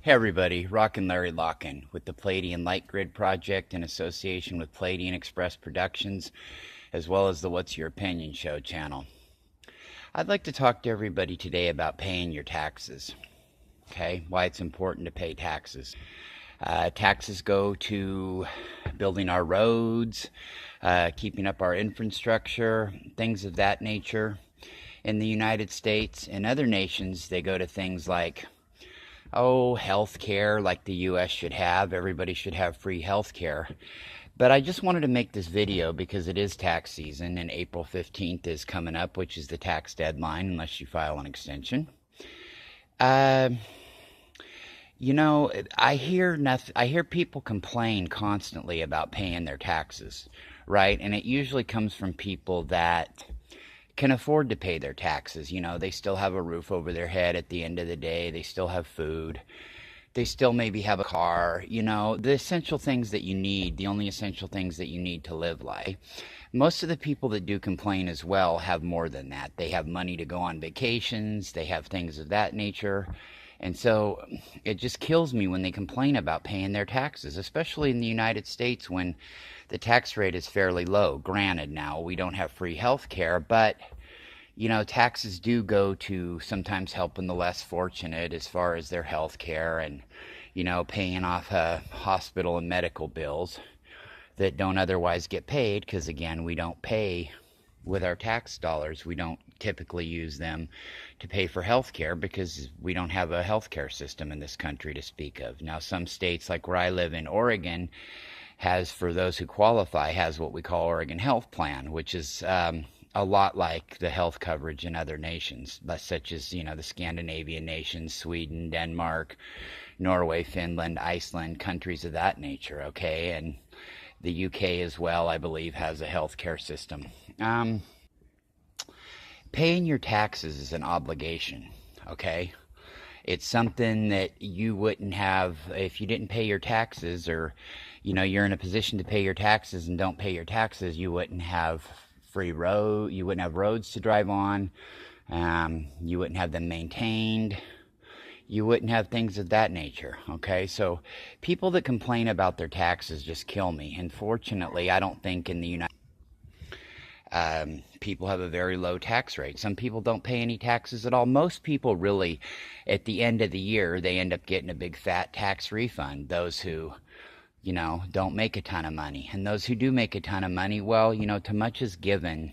Hey everybody, Rocken Locken with the Palladian Light Grid Project in association with Palladian Express Productions, as well as the What's Your Opinion Show channel. I'd like to talk to everybody today about paying your taxes, okay? Why it's important to pay taxes. Taxes go to building our roads, keeping up our infrastructure, things of that nature. In the United States and other nations, they go to things like health care, like the U.S. should have. Everybody should have free health care. But I just wanted to make this video because it is tax season and April 15th is coming up, which is the tax deadline unless you file an extension. I hear people complain constantly about paying their taxes, right? And it usually comes from people that can afford to pay their taxes. They still have a roof over their head at the end of the day. They still have food. They still maybe have a car. The essential things that you need, the only essential things that you need to live life. Most of the people that do complain as well have more than that. They have money to go on vacations. They have things of that nature. And so it just kills me when they complain about paying their taxes, especially in the United States when the tax rate is fairly low. Granted, now we don't have free health care, but taxes do go to sometimes helping the less fortunate as far as their health care and, paying off hospital and medical bills that don't otherwise get paid because, again, we don't pay with our tax dollars. We don't typically use them to pay for health care because we don't have a health care system in this country to speak of. Now, some states, like where I live in Oregon, has, for those who qualify, has what we call Oregon Health Plan, which is a lot like the health coverage in other nations, such as, the Scandinavian nations, Sweden, Denmark, Norway, Finland, Iceland, countries of that nature, okay? And the UK as well, I believe, has a health care system. Paying your taxes is an obligation, okay? It's something that you wouldn't have if you didn't pay your taxes, or you're in a position to pay your taxes and don't pay your taxes. You wouldn't have you wouldn't have roads to drive on. You wouldn't have them maintained. You wouldn't have things of that nature, okay? So people that complain about their taxes just kill me. Unfortunately, I don't think in the United people have a very low tax rate. Some people don't pay any taxes at all. Most people really, at the end of the year, they end up getting a big fat tax refund. Those who, don't make a ton of money. And those who do make a ton of money, well, to much is given,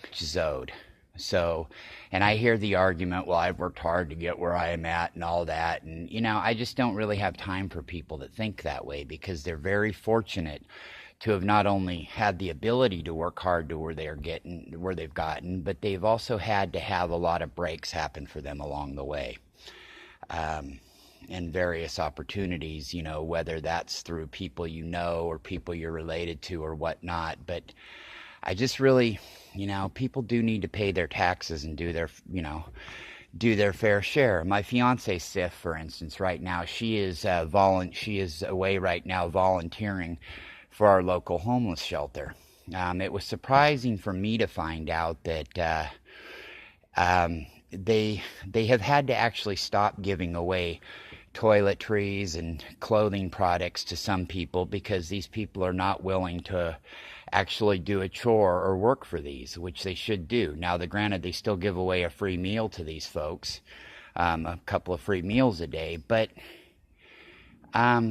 which is owed. So, and I hear the argument, well, I've worked hard to get where I am at and all that. And, I just don't really have time for people that think that way because they're very fortunate to have not only had the ability to work hard to where they've gotten, but they've also had to have a lot of breaks happen for them along the way. And various opportunities, whether that's through people or people you're related to or whatnot. But I just really, people do need to pay their taxes and do their fair share. My fiance Sif, for instance, right now, she is away right now volunteering for our local homeless shelter. It was surprising for me to find out that they have had to actually stop giving away toiletries and clothing products to some people because these people are not willing to actually do a chore or work for these, which they should do. Now, granted, they still give away a free meal to these folks, a couple of free meals a day, but they're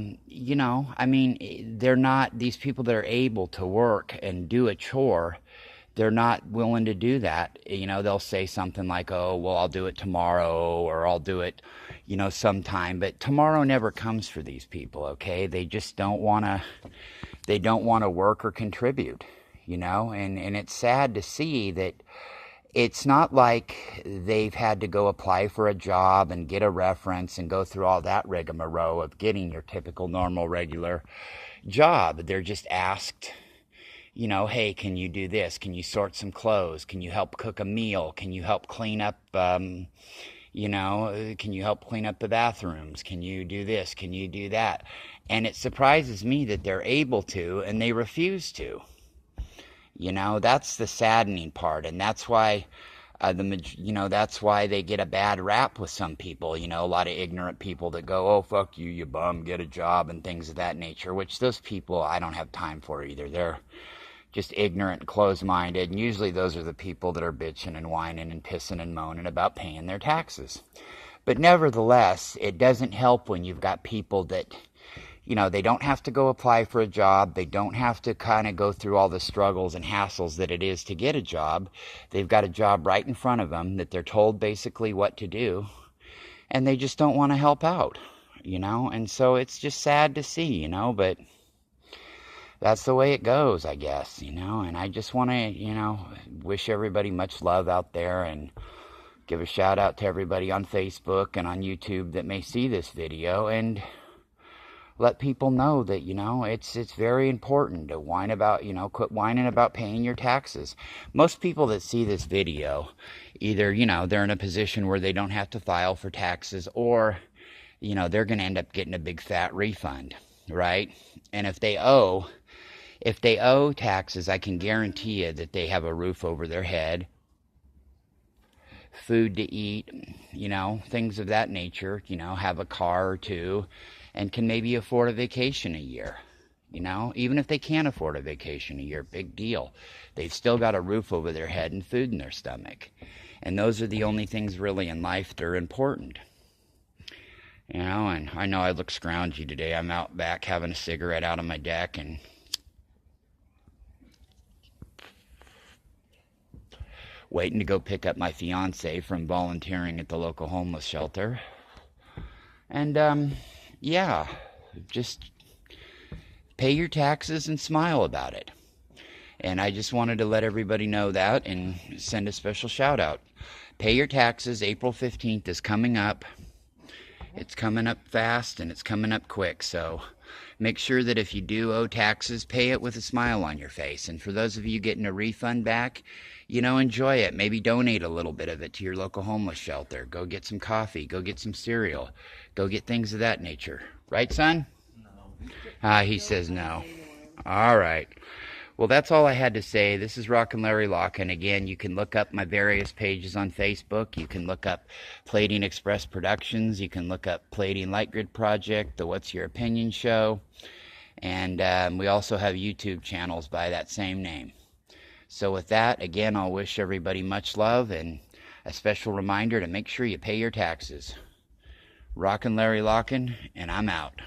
not, these people that are able to work and do a chore, they're not willing to do that. They'll say something like, oh, well, I'll do it tomorrow, or I'll do it, sometime. But tomorrow never comes for these people, okay? They just don't want to work or contribute, and it's sad to see that it's not like they've had to go apply for a job and get a reference and go through all that rigmarole of getting your typical, normal, regular job. They're just asked, hey, can you do this? Can you sort some clothes? Can you help cook a meal? Can you help clean up, can you help clean up the bathrooms? Can you do this? Can you do that? And it surprises me that they're able to and they refuse to. That's the saddening part. And that's why That's why they get a bad rap with some people. A lot of ignorant people that go, "Oh, fuck you, you bum, get a job," and things of that nature, which those people I don't have time for either. They're just ignorant, closed-minded, and usually those are the people that are bitching and whining and pissing and moaning about paying their taxes. But nevertheless, it doesn't help when you've got people that, they don't have to go apply for a job. They don't have to kind of go through all the struggles and hassles that it is to get a job. They've got a job right in front of them that they're told basically what to do, and they just don't want to help out, and so it's just sad to see, but that's the way it goes, I guess, and I just want to, wish everybody much love out there, and give a shout out to everybody on Facebook and on YouTube that may see this video, and let people know that, it's very important to whine about, quit whining about paying your taxes. Most people that see this video, either, they're in a position where they don't have to file for taxes, or, they're going to end up getting a big fat refund, right? And if they owe taxes, I can guarantee you that they have a roof over their head, food to eat, things of that nature, have a car or two, and can maybe afford a vacation a year. Even if they can't afford a vacation a year, big deal. They've still got a roof over their head and food in their stomach. And those are the only things really in life that are important. And I know I look scroungy today. I'm out back having a cigarette out on my deck and waiting to go pick up my fiance from volunteering at the local homeless shelter. And, yeah, just pay your taxes and smile about it. And I just wanted to let everybody know that and send a special shout out. Pay your taxes. April 15th is coming up. It's coming up fast and it's coming up quick. So make sure that if you do owe taxes, pay it with a smile on your face. And for those of you getting a refund back, enjoy it. Maybe donate a little bit of it to your local homeless shelter. Go get some coffee. Go get some cereal. Go get things of that nature. Right, son? No. He says no. All right. Well, that's all I had to say. This is Rocken Locken. Again, you can look up my various pages on Facebook. You can look up Plating Express Productions. You can look up Plating Light Grid Project, the What's Your Opinion show. And we also have YouTube channels by that same name. So with that, again, I'll wish everybody much love and a special reminder to make sure you pay your taxes. Rocken Locken, and I'm out.